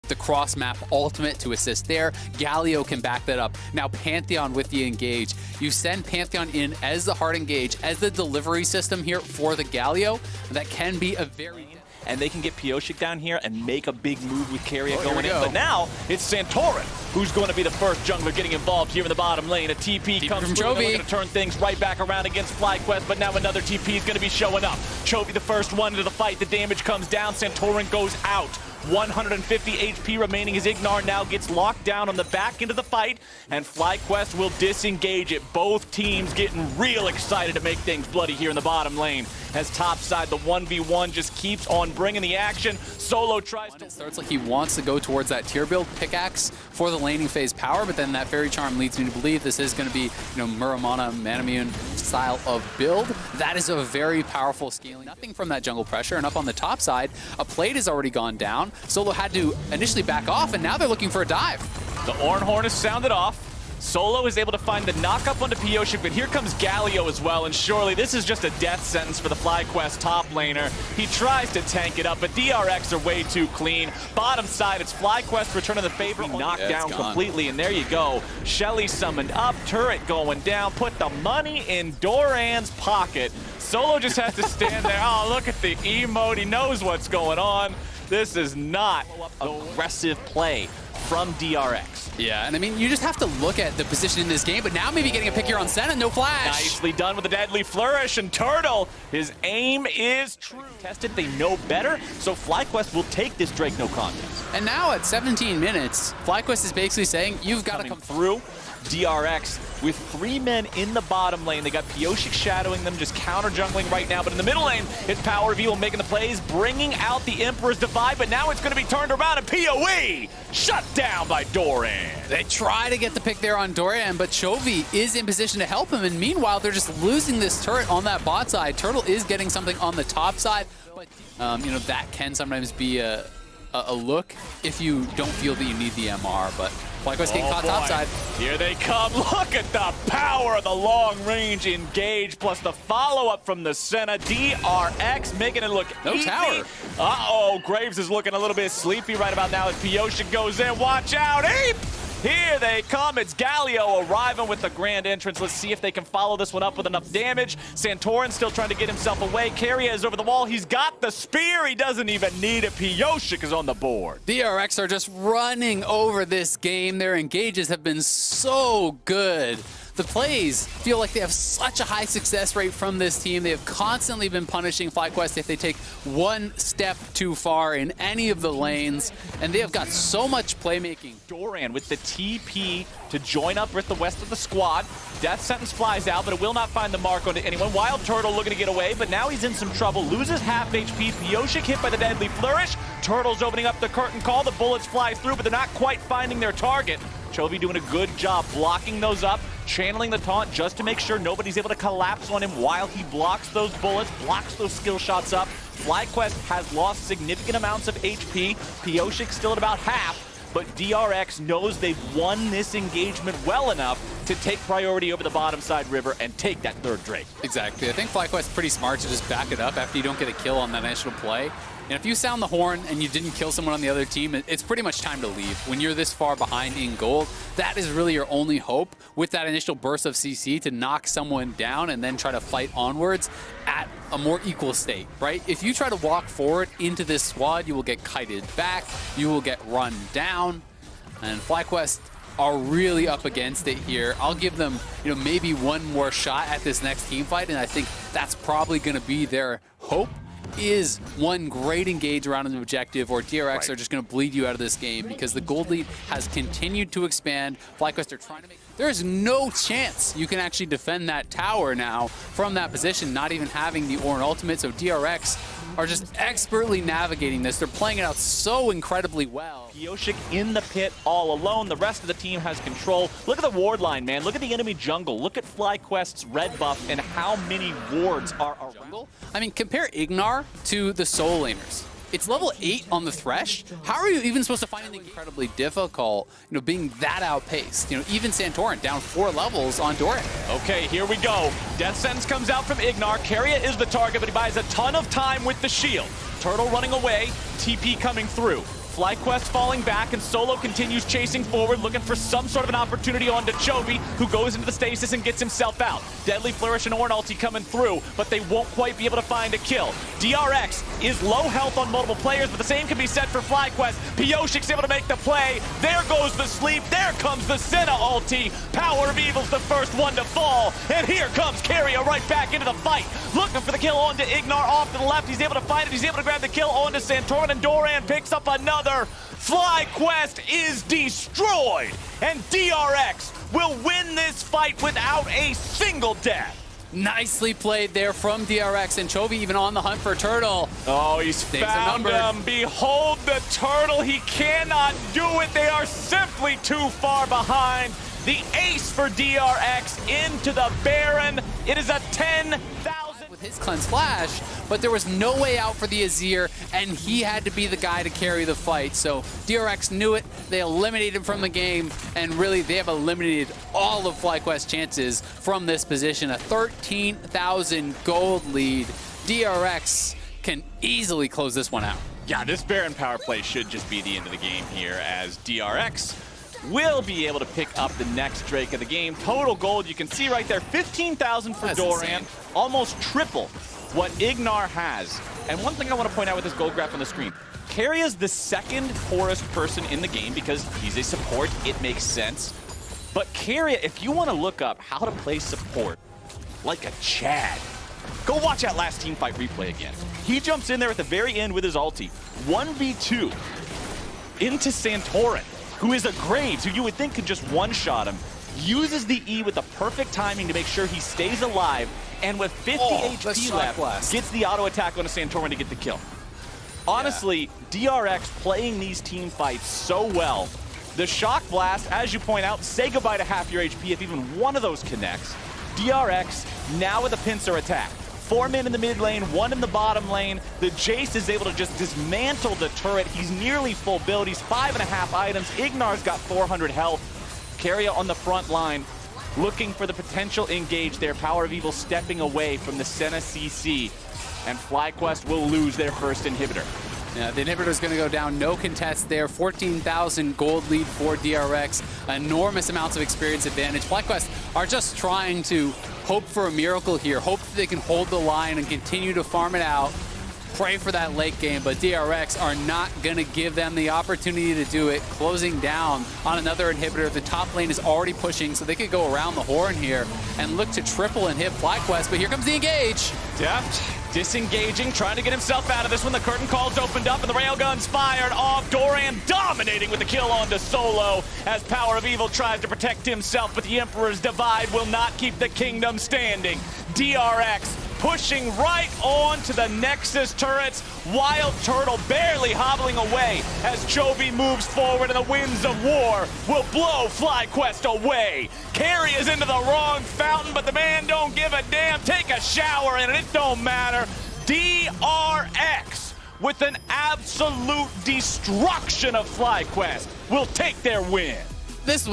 the cross-map ultimate to assist there. Galio can back that up. Now Pantheon with the engage. You send Pantheon in as the hard engage, as the delivery system here for the Galio. That can be a very... And they can get Pioshik down here and make a big move with Keria going in. But now it's Santorin who's going to be the first jungler getting involved here in the bottom lane. A TP comes through, and they're going to turn things right back around against FlyQuest, but now another TP is going to be showing up. Chovy the first one into the fight. The damage comes down. Santorin goes out. 150 HP remaining as Ignar now gets locked down on the back end of the fight, and FlyQuest will disengage it. Both teams getting real excited to make things bloody here in the bottom lane as topside the 1v1 just keeps on bringing the action. Solo tries to... It starts like he wants to go towards that tier build pickaxe for the laning phase power, but then that Fairy Charm leads me to believe this is going to be, Muramana, Manamune style of build. That is a very powerful scaling. Nothing from that jungle pressure, and up on the top side, a plate has already gone down. Solo had to initially back off, and now they're looking for a dive. The Orn Horn is sounded off. Solo is able to find the knock-up onto Pioshik, but here comes Galio as well, and surely this is just a death sentence for the FlyQuest top laner. He tries to tank it up, but DRX are way too clean. Bottom side, it's FlyQuest returning the favor. Knocked down completely, and there you go. Shelly summoned up, turret going down, put the money in Doran's pocket. Solo just has to stand there. Oh, look at the emote. He knows what's going on. This is not aggressive play from DRX. Yeah, and I mean, you just have to look at the position in this game, but now maybe getting a pick here on Senna, no flash. Nicely done with the deadly flourish, and Turtle, his aim is true. Tested, they know better, so FlyQuest will take this Drake no contest. And now at 17 minutes, FlyQuest is basically saying, you've got to come through. DRX with 3 men in the bottom lane. They got Pioshik shadowing them, just counter jungling right now. But in the middle lane, it's Power Reveal making the plays, bringing out the Emperor's Divide. But now it's going to be turned around, and PoE shut down by Doran. They try to get the pick there on Doran, but Chovy is in position to help him. And meanwhile, they're just losing this turret on that bot side. Turtle is getting something on the top side. But, that can sometimes be a look if you don't feel that you need the MR. But FlyQuest getting caught topside. Here they come. Look at the power of the long-range engage, plus the follow-up from the Senna. DRX making it look easy. Tower. Uh-oh, Graves is looking a little bit sleepy right about now as Pioshik goes in. Watch out, Ape! Here they come. It's Galio arriving with the grand entrance. Let's see if they can follow this one up with enough damage. Santorin still trying to get himself away. Keria is over the wall. He's got the spear. He doesn't even need it. Pioshik is on the board. DRX are just running over this game. Their engages have been so good. The plays feel like they have such a high success rate from this team. They have constantly been punishing FlyQuest if they take one step too far in any of the lanes, and they have got so much playmaking. Doran with the TP to join up with the rest of the squad. Death Sentence flies out, but it will not find the mark onto anyone. Wild Turtle looking to get away, but now he's in some trouble. Loses half HP. Pioshik hit by the deadly flourish. Turtle's opening up the curtain call. The bullets fly through, but they're not quite finding their target. Chovy doing a good job blocking those up, channeling the taunt just to make sure nobody's able to collapse on him while he blocks those bullets, blocks those skill shots up. FlyQuest has lost significant amounts of HP. Pioshik still at about half, but DRX knows they've won this engagement well enough to take priority over the bottom side river and take that third Drake. Exactly. I think FlyQuest's pretty smart to just back it up after you don't get a kill on that initial play. And if you sound the horn and you didn't kill someone on the other team, it's pretty much time to leave. When you're this far behind in gold, that is really your only hope with that initial burst of CC to knock someone down and then try to fight onwards at a more equal state, right? If you try to walk forward into this squad, you will get kited back, you will get run down, and FlyQuest are really up against it here. I'll give them, maybe one more shot at this next team fight, and I think that's probably going to be their hope. Is one great engage around an objective, or DRX are just going to bleed you out of this game because the gold lead has continued to expand. FlyQuest are trying to make... There is no chance you can actually defend that tower now from that position, not even having the Ornn ultimate, so DRX are just expertly navigating this. They're playing it out so incredibly well. Pioshik in the pit all alone. The rest of the team has control. Look at the ward line, man. Look at the enemy jungle. Look at FlyQuest's red buff and how many wards are around. I mean, compare Ignar to the solo laners. It's level 8 on the Thresh. How are you even supposed to find anything incredibly difficult, being that outpaced? Even Santorin down 4 levels on Doran. Okay, here we go. Death Sentence comes out from Ignar. Keria is the target, but he buys a ton of time with the shield. Turtle running away, TP coming through. FlyQuest falling back, and Solo continues chasing forward, looking for some sort of an opportunity on Chovy, who goes into the stasis and gets himself out. Deadly Flourish and Ornn ulti coming through, but they won't quite be able to find a kill. DRX is low health on multiple players, but the same can be said for FlyQuest. Pioshik's able to make the play. There goes the sleep. There comes the Senna ulti. Power of Evil's the first one to fall, and here comes KaiSser right back into the fight, looking for the kill onto Ignar off to the left. He's able to find it. He's able to grab the kill onto Santorin, and Doran picks up another. FlyQuest is destroyed, and DRX will win this fight without a single death. Nicely played there from DRX, and Chovy even on the hunt for Turtle. Oh, he's found him. Behold the Turtle. He cannot do it. They are simply too far behind. The ace for DRX into the Baron. It is a 10,000. With his Cleanse Flash, but there was no way out for the Azir, and he had to be the guy to carry the fight. So DRX knew it. They eliminated him from the game, and really they have eliminated all of FlyQuest's chances from this position. A 13,000 gold lead. DRX can easily close this one out. Yeah, this Baron power play should just be the end of the game here, as DRX will be able to pick up the next Drake of the game. Total gold, you can see right there, 15,000 for Doran, almost triple what Ignar has. And one thing I want to point out with this gold graph on the screen, KaiSser is the second poorest person in the game because he's a support. It makes sense. But KaiSser, if you want to look up how to play support like a Chad, go watch that last team fight replay again. He jumps in there at the very end with his ulti, 1v2 into Santorin, who is a Graves, who you would think could just one-shot him, uses the E with the perfect timing to make sure he stays alive, and with 50 HP left, gets the auto attack on a Santorin to get the kill. Honestly, DRX playing these team fights so well. The Shock Blast, as you point out, say goodbye to half your HP if even one of those connects. DRX now with a pincer attack. 4 men in the mid lane, 1 in the bottom lane. The Jace is able to just dismantle the turret. He's nearly full build. He's 5.5 items. Ignar's got 400 health. KaiSser on the front line, looking for the potential engage there. Power of Evil stepping away from the Senna CC. And FlyQuest will lose their first inhibitor. Yeah, the inhibitor's going to go down, no contest there. 14,000 gold lead for DRX. Enormous amounts of experience advantage. FlyQuest are just trying to hope for a miracle here. Hope that they can hold the line and continue to farm it out. Pray for that late game, but DRX are not going to give them the opportunity to do it. Closing down on another inhibitor. The top lane is already pushing, so they could go around the horn here and look to triple and hit FlyQuest, but here comes the engage. Deft disengaging, trying to get himself out of this one. The curtain call's opened up and the railgun's fired off. Doran dominating with the kill onto Solo as Power of Evil tries to protect himself, but the Emperor's Divide will not keep the kingdom standing. DRX pushing right on to the Nexus turrets. Wild Turtle barely hobbling away as Chovy moves forward, and the winds of war will blow FlyQuest away. KaiSser is into the wrong fountain, but the man don't give a damn. Take a shower in it, it don't matter. DRX with an absolute destruction of FlyQuest will take their win. This was